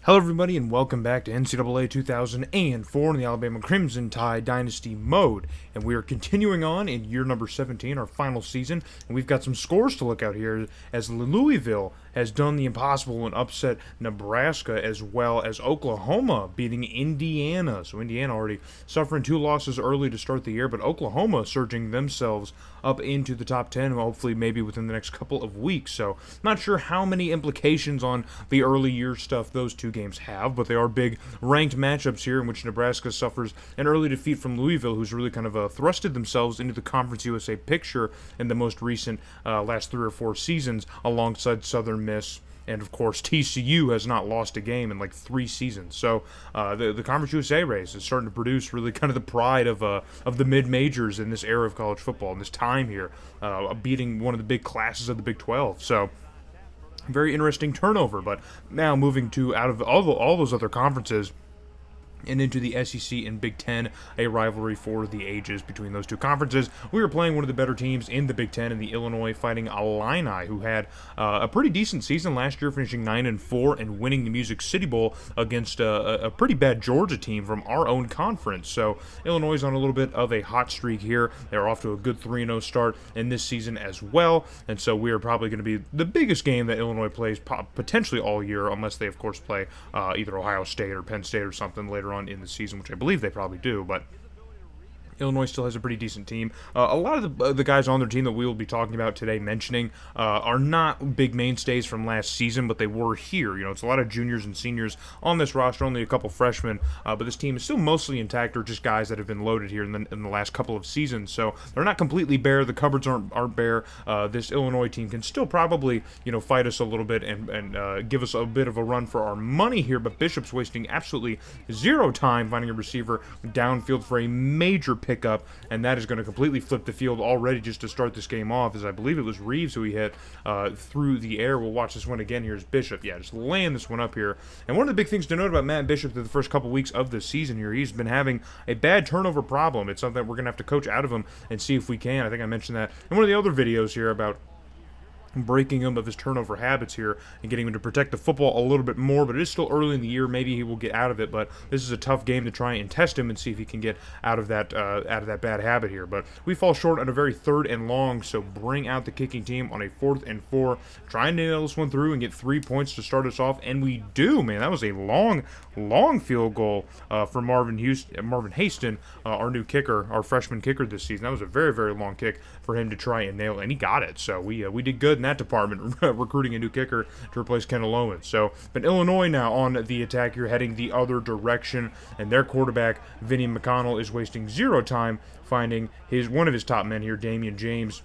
Hello everybody and welcome back to NCAA 2004 in the Alabama Crimson Tide Dynasty mode. And we are continuing on in year number 17, our final season. And we've got some scores to look out here as Louisville has done the impossible and upset Nebraska, as well as Oklahoma beating Indiana. So Indiana already suffering 2 losses early to start the year, but Oklahoma surging themselves up into the top 10, hopefully maybe within the next couple of weeks. So not sure how many implications on the early year stuff those two games have, but they are big ranked matchups here in which Nebraska suffers an early defeat from Louisville, who's really kind of thrusted themselves into the Conference USA picture in the most recent last 3 or 4 seasons alongside Southern Miss. And, of course, TCU has not lost a game in like 3 seasons. So the Conference USA race is starting to produce really kind of the pride of the mid-majors in this era of college football, in this time here, beating one of the big classes of the Big 12. So very interesting turnover. But now moving to out of all those other conferences and into the SEC and Big Ten, a rivalry for the ages between those two conferences. We were playing one of the better teams in the Big Ten in the Illinois Fighting Illini, who had a pretty decent season last year, finishing 9-4 and winning the Music City Bowl against a pretty bad Georgia team from our own conference. So Illinois is on a little bit of a hot streak here. They're off to a good 3-0 start in this season as well, and so we are probably going to be the biggest game that Illinois plays potentially all year, unless they, of course, play either Ohio State or Penn State or something later on in the season, which I believe they probably do, but Illinois still has a pretty decent team. A lot of the guys on their team that we will be talking about today, mentioning, are not big mainstays from last season, but they were here. You know, it's a lot of juniors and seniors on this roster, only a couple freshmen, but this team is still mostly intact, or just guys that have been loaded here in the last couple of seasons. So they're not completely bare. The cupboards aren't bare. This Illinois team can still probably, fight us a little bit and give us a bit of a run for our money here. But Bishop's wasting absolutely zero time finding a receiver downfield for a major pickup, and that is going to completely flip the field already just to start this game off, as I believe it was Reeves who he hit through the air. We'll watch this one again. Here's Bishop. Yeah, just laying this one up here. And one of the big things to note about Matt Bishop through the first couple weeks of the season here, he's been having a bad turnover problem. It's something that we're going to have to coach out of him and see if we can. I think I mentioned that in one of the other videos here about breaking him of his turnover habits here and getting him to protect the football a little bit more, but it is still early in the year. Maybe he will get out of it, but this is a tough game to try and test him and see if he can get out of that bad habit here. But we fall short on a very 3rd and long, so bring out the kicking team on a 4th and 4. Try and nail this one through and get 3 points to start us off, and we do, man. That was a long field goal for Marvin Haston, our new kicker, our freshman kicker this season. That was a very, very long kick for him to try and nail, and he got it. So we did good in that department, recruiting a new kicker to replace Kendall Owens. So, but Illinois now on the attack here, heading the other direction, and their quarterback, Vinny McConnell, is wasting zero time finding one of his top men here, Damian James,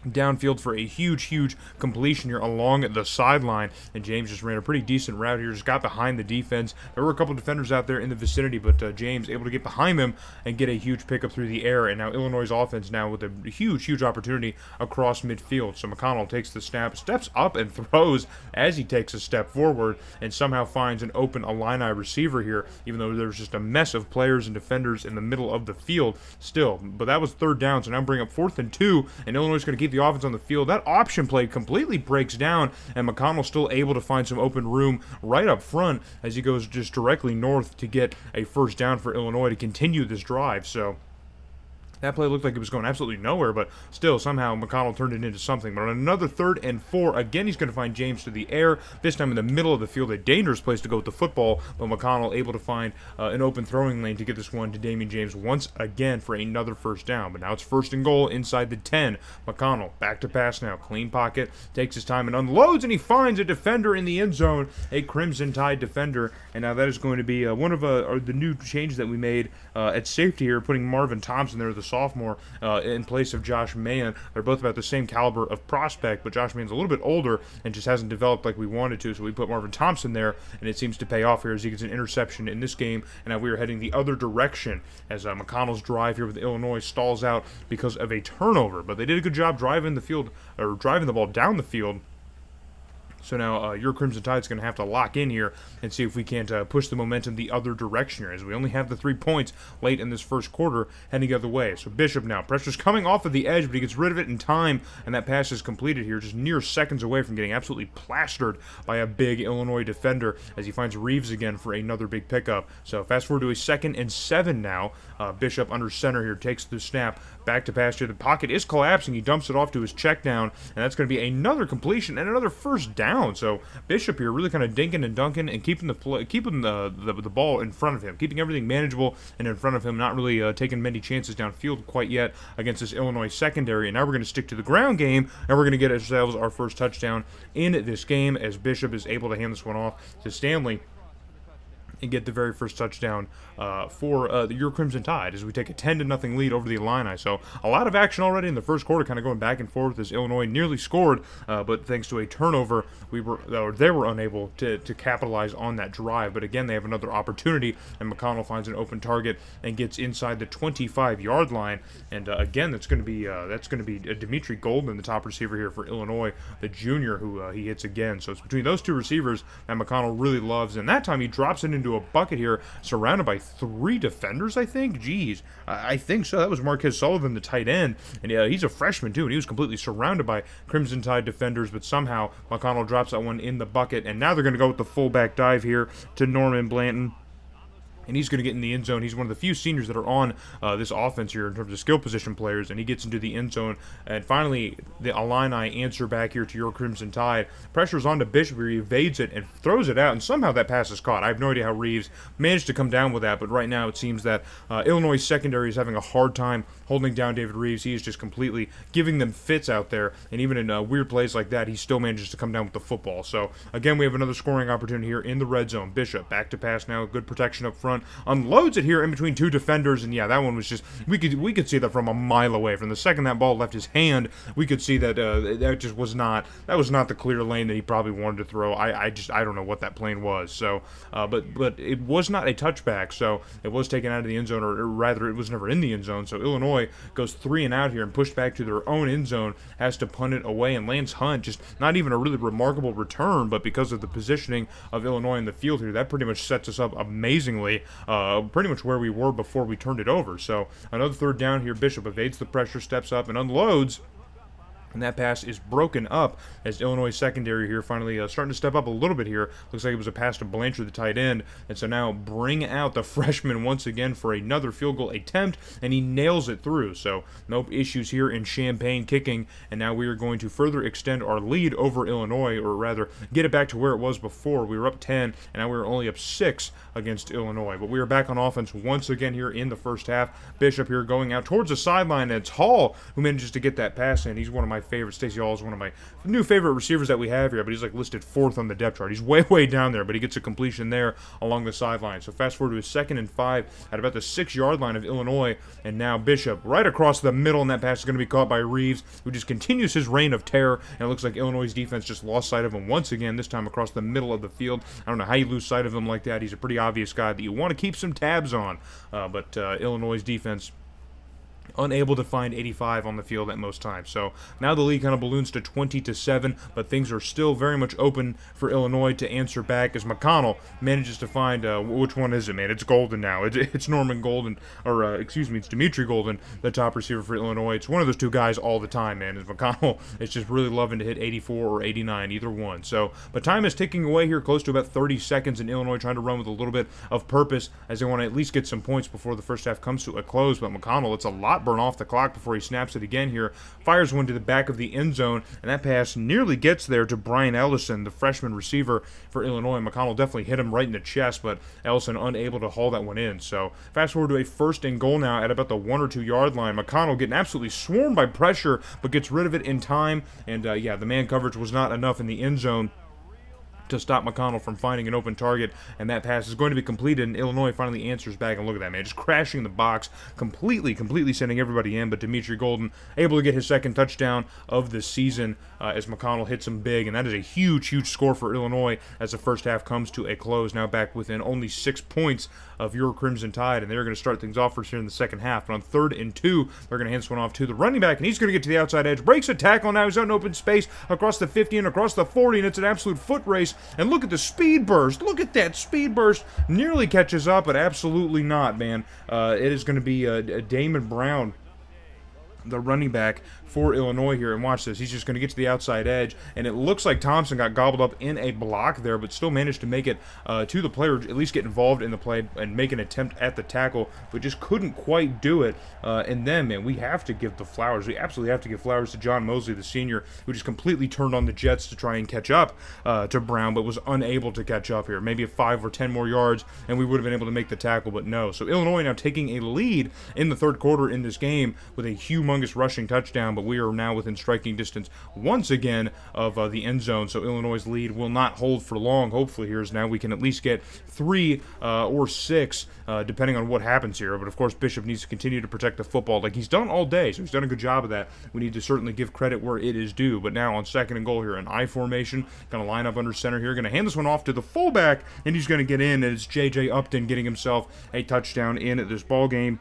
downfield for a huge completion here along the sideline, and James just ran a pretty decent route here, just got behind the defense. There were a couple defenders out there in the vicinity, but James able to get behind them and get a huge pickup through the air, and now Illinois' offense now with a huge opportunity across midfield. So McConnell takes the snap, steps up and throws as he takes a step forward, and somehow finds an open Illini receiver here, even though there's just a mess of players and defenders in the middle of the field still. But that was 3rd down, so now bring up 4th and 2, and Illinois is going to keep the offense on the field. That option play completely breaks down, and McConnell's still able to find some open room right up front as he goes just directly north to get a 1st down for Illinois to continue this drive. So that play looked like it was going absolutely nowhere, but still, somehow McConnell turned it into something. But on another 3rd and 4, again, he's going to find James to the air, this time in the middle of the field, a dangerous place to go with the football, but McConnell able to find an open throwing lane to get this one to Damian James once again for another 1st down. But now it's 1st and goal inside the 10. McConnell back to pass now, clean pocket, takes his time and unloads, and he finds a defender in the end zone, a Crimson Tide defender, and now that is going to be one of the new changes that we made at safety here, putting Marvin Thompson there, the sophomore, in place of Josh Mann. They're both about the same caliber of prospect, but Josh Mann's a little bit older and just hasn't developed like we wanted to, so we put Marvin Thompson there, and it seems to pay off here as he gets an interception in this game, and now we are heading the other direction as McConnell's drive here with Illinois stalls out because of a turnover, but they did a good job driving the ball down the field. So now your Crimson Tide's going to have to lock in here and see if we can't push the momentum the other direction here, as we only have the 3 points late in this first quarter heading the other way. So Bishop now, pressure's coming off of the edge, but he gets rid of it in time, and that pass is completed here, just mere seconds away from getting absolutely plastered by a big Illinois defender as he finds Reeves again for another big pickup. So fast forward to a 2nd and 7 now. Bishop under center here takes the snap, back to pass here. The pocket is collapsing. He dumps it off to his check down, and that's going to be another completion and another first down. So Bishop here really kind of dinking and dunking and keeping the ball in front of him, keeping everything manageable and in front of him, not really taking many chances downfield quite yet against this Illinois secondary. And now we're going to stick to the ground game, and we're going to get ourselves our first touchdown in this game as Bishop is able to hand this one off to Stanley and get the very first touchdown for your Crimson Tide as we take a 10-0 lead over the Illini. So a lot of action already in the first quarter, kind of going back and forth as Illinois nearly scored, but thanks to a turnover, they were unable to capitalize on that drive. But again, they have another opportunity, and McConnell finds an open target and gets inside the 25-yard line. And again, that's going to be Dimitri Golden, the top receiver here for Illinois, the junior, who he hits again. So it's between those two receivers that McConnell really loves, and that time he drops it into a bucket here, surrounded by 3 defenders, I think. Jeez, I think so. That was Marquez Sullivan, the tight end, and he's a freshman too, and he was completely surrounded by Crimson Tide defenders, but somehow McConnell drops that one in the bucket, and now they're going to go with the fullback dive here to Norman Blanton. And he's going to get in the end zone. He's one of the few seniors that are on this offense here in terms of skill position players, and he gets into the end zone. And finally, the Illini answer back here to your Crimson Tide. Pressure's on to Bishop here. He evades it and throws it out, and somehow that pass is caught. I have no idea how Reeves managed to come down with that, but right now it seems that Illinois secondary is having a hard time holding down David Reeves. He is just completely giving them fits out there, and even in weird plays like that, he still manages to come down with the football. So, again, we have another scoring opportunity here in the red zone. Bishop back to pass now. Good protection up front. Unloads it here in between 2 defenders, and yeah, that one was just, we could see that from a mile away. From the second that ball left his hand, we could see that that was not the clear lane that he probably wanted to throw. I don't know what that plane was. So, but it was not a touchback, so it was taken out of the end zone, or rather, it was never in the end zone. So Illinois goes 3 and out here and pushed back to their own end zone, has to punt it away, and Lance Hunt, just not even a really remarkable return, but because of the positioning of Illinois in the field here, that pretty much sets us up amazingly. Pretty much where we were before we turned it over. So another 3rd down here. Bishop evades the pressure, steps up, and unloads. And that pass is broken up as Illinois secondary here finally starting to step up a little bit here. Looks like it was a pass to Blanchard, the tight end. And so now bring out the freshman once again for another field goal attempt, and he nails it through. So no issues here in Champaign kicking, and now we are going to further extend our lead over Illinois, or rather get it back to where it was before. We were up 10, and now we're only up 6 against Illinois. But we are back on offense once again here in the first half. Bishop here going out towards the sideline, and it's Hall who manages to get that pass in. He's one of my favorite. Stacey Hall is one of my new favorite receivers that we have here, but he's like listed 4th on the depth chart. He's way down there, but he gets a completion there along the sideline. So fast forward to his 2nd and 5 at about the 6-yard line of Illinois, and now Bishop right across the middle, and that pass is going to be caught by Reeves, who just continues his reign of terror, and it looks like Illinois' defense just lost sight of him once again, this time across the middle of the field. I don't know how you lose sight of him like that. He's a pretty obvious guy that you want to keep some tabs on, but Illinois' defense unable to find 85 on the field at most times. So now the lead kind of balloons to 20-7, but things are still very much open for Illinois to answer back as McConnell manages to find, which one is it, man? It's Golden now. It's Norman Golden, or excuse me, it's Dimitri Golden, the top receiver for Illinois. It's one of those 2 guys all the time, man. As McConnell is just really loving to hit 84 or 89, either one. So, but time is ticking away here, close to about 30 seconds, and Illinois trying to run with a little bit of purpose as they want to at least get some points before the first half comes to a close. But McConnell, it's a lot burn off the clock before he snaps it again here. Fires one to the back of the end zone, and that pass nearly gets there to Brian Ellison, the freshman receiver for Illinois. McConnell definitely hit him right in the chest, but Ellison unable to haul that one in. So fast forward to a 1st and goal now at about the 1 or 2 yard line. McConnell getting absolutely swarmed by pressure, but gets rid of it in time. And yeah, the man coverage was not enough in the end zone to stop McConnell from finding an open target, and that pass is going to be completed, and Illinois finally answers back, and look at that, man, just crashing the box, completely sending everybody in, but Dimitri Golden able to get his second touchdown of the season as McConnell hits him big, and that is a huge score for Illinois as the first half comes to a close, now back within only 6 points of your Crimson Tide, and they're going to start things off for us here in the second half, but on 3rd and 2, they're going to hand this one off to the running back, and he's going to get to the outside edge, breaks a tackle, now he's out in open space across the 50 and across the 40, and it's an absolute foot race, and look at the speed burst, look at that speed burst, nearly catches up, but absolutely not, man. It is going to be Damon Brown, the running back for Illinois here, and watch this, he's just going to get to the outside edge, and it looks like Thompson got gobbled up in a block there, but still managed to make it to the player, at least get involved in the play and make an attempt at the tackle, but just couldn't quite do it, and then, man, we have to give the flowers, we absolutely have to give flowers to John Mosley, the senior, who just completely turned on the Jets to try and catch up to Brown, but was unable to catch up here, maybe 5 or 10 more yards, and we would have been able to make the tackle, but no, so Illinois now taking a lead in the third quarter in this game with a humongous rushing touchdown, but we are now within striking distance once again of the end zone, so Illinois' lead will not hold for long. Hopefully here is now we can at least get 3 or 6 depending on what happens here, but of course Bishop needs to continue to protect the football like he's done all day, so he's done a good job of that. We need to certainly give credit where it is due, but now on 2nd and goal here, an I formation, going to line up under center here, going to hand this one off to the fullback, and he's going to get in, and it's J.J. Upton getting himself a touchdown in this ball game.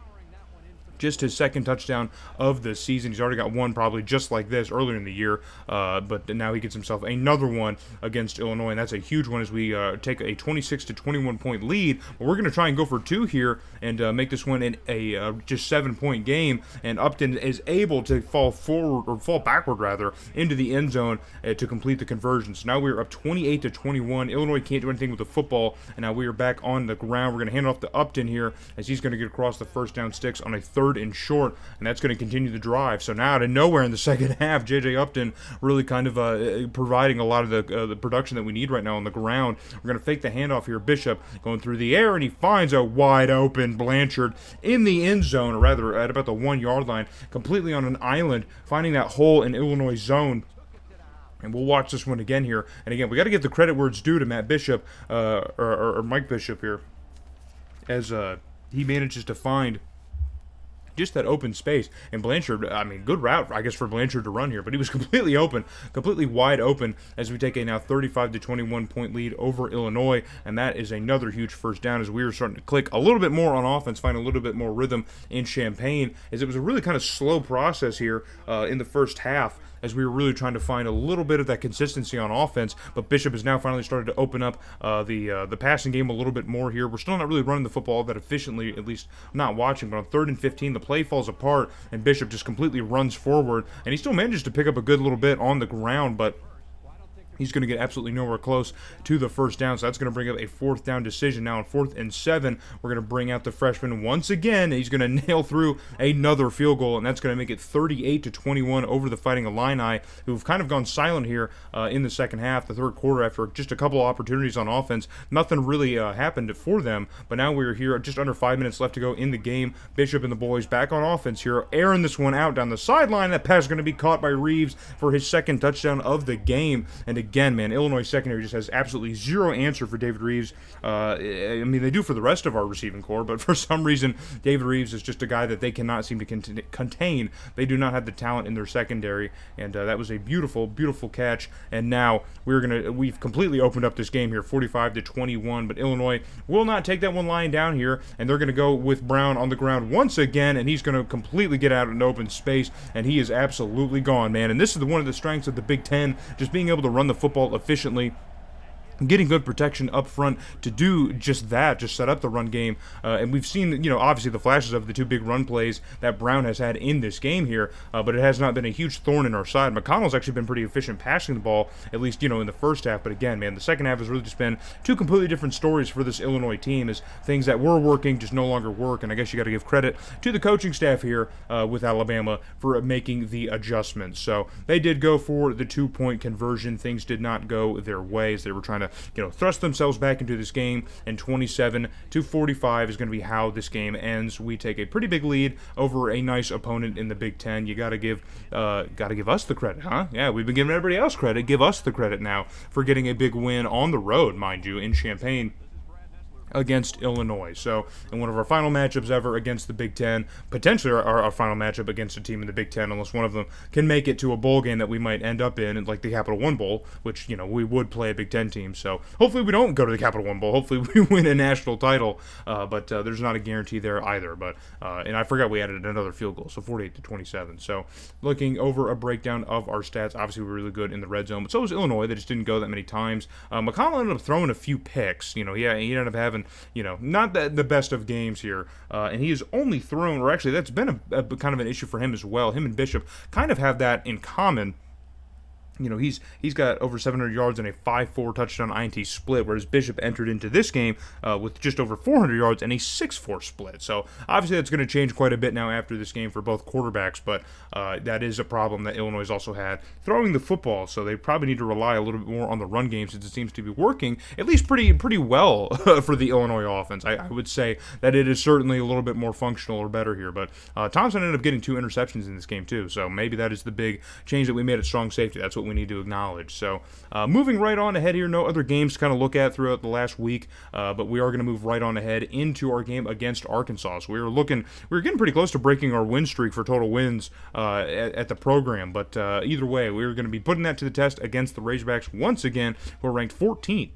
Just his second touchdown of the season. He's already got one probably just like this earlier in the year, but now he gets himself another one against Illinois, and that's a huge one as we take a 26-21 point lead. But we're going to try and go for 2 here and make this one in a just 7-point game, and Upton is able to fall backward rather, into the end zone to complete the conversion. So now we're up 28-21. Illinois can't do anything with the football, and now we are back on the ground. We're going to hand it off to Upton here as he's going to get across the first down sticks on a 3rd and short, and that's going to continue the drive. So now out of nowhere in the second half, J.J. Upton really kind of providing a lot of the production that we need right now on the ground. We're going to fake the handoff here. Bishop going through the air, and he finds a wide open Blanchard in the end zone, or rather at about the 1-yard line, completely on an island, finding that hole in Illinois' zone. And we'll watch this one again here. And again, we got to give the credit where it's due to Matt Bishop, or Mike Bishop here, as he manages to find just that open space. And Blanchard, I mean, good route, I guess, for Blanchard to run here, but he was completely open, completely wide open as we take a now 35-21 point lead over Illinois, and that is another huge first down as we are starting to click a little bit more on offense, find a little bit more rhythm in Champaign, as it was a really kind of slow process here in the first half, as we were really trying to find a little bit of that consistency on offense, but Bishop has now finally started to open up the passing game a little bit more here. We're still not really running the football that efficiently, at least not watching, but on 3rd and 15, the play falls apart, and Bishop just completely runs forward, and he still manages to pick up a good little bit on the ground, but he's going to get absolutely nowhere close to the first down, so that's going to bring up a 4th down decision. Now on 4th and 7, we're going to bring out the freshman once again. He's going to nail through another field goal, and that's going to make it 38-21 over the Fighting Illini, who've kind of gone silent here in the second half, the third quarter, after just a couple of opportunities on offense. Nothing really happened for them, but now we're here just under 5 minutes left to go in the game. Bishop and the boys back on offense here, airing this one out down the sideline. That pass is going to be caught by Reeves for his second touchdown of the game, and again, man, Illinois secondary just has absolutely zero answer for David Reeves. I mean, they do for the rest of our receiving corps, but for some reason, David Reeves is just a guy that they cannot seem to contain. They do not have the talent in their secondary, and that was a beautiful, beautiful catch. And now we've completely opened up this game here, 45-21. But Illinois will not take that one lying down here, and they're going to go with Brown on the ground once again, and he's going to completely get out in open space, and he is absolutely gone, man. And this is one of the strengths of the Big Ten, just being able to run the football efficiently, getting good protection up front to do just that, just set up the run game. And we've seen, obviously the flashes of the 2 big run plays that Brown has had in this game here, but it has not been a huge thorn in our side. McConnell's actually been pretty efficient passing the ball, at least, in the first half. But again, man, the second half has really just been 2 completely different stories for this Illinois team, as things that were working just no longer work. And I guess you got to give credit to the coaching staff here with Alabama for making the adjustments. So they did go for the 2-point conversion. Things did not go their way as they were trying to to, thrust themselves back into this game, and 27-45 is going to be how this game ends. We take a pretty big lead over a nice opponent in the Big Ten. You got to give us the credit, huh? Yeah, we've been giving everybody else credit. Give us the credit now for getting a big win on the road, mind you, in Champaign against Illinois. So, in one of our final matchups ever against the Big Ten, potentially our final matchup against a team in the Big Ten, unless one of them can make it to a bowl game that we might end up in, like the Capital One Bowl, which, we would play a Big Ten team. So, hopefully we don't go to the Capital One Bowl. Hopefully we win a national title, but there's not a guarantee there either. But and I forgot we added another field goal, so 48-27. So, looking over a breakdown of our stats, obviously we're really good in the red zone, but so was Illinois. They just didn't go that many times. McConnell ended up throwing a few picks. He ended up having, not the best of games here, and he has only thrown, or actually that's been a kind of an issue for him as well. Him and Bishop kind of have that in common. He's got over 700 yards and a 5-4 touchdown INT split, whereas Bishop entered into this game with just over 400 yards and a 6-4 split. So obviously that's going to change quite a bit now after this game for both quarterbacks, but that is a problem that Illinois has also had throwing the football. So they probably need to rely a little bit more on the run game, since it seems to be working at least pretty well for the Illinois offense. I would say that it is certainly a little bit more functional or better here, but Thompson ended up getting 2 interceptions in this game too. So maybe that is the big change that we made at strong safety. That's what we need to acknowledge. So moving right on ahead here, no other games to kind of look at throughout the last week, but we are going to move right on ahead into our game against Arkansas. So we were getting pretty close to breaking our win streak for total wins at the program, but either way, we were going to be putting that to the test against the Razorbacks once again, who are ranked 14th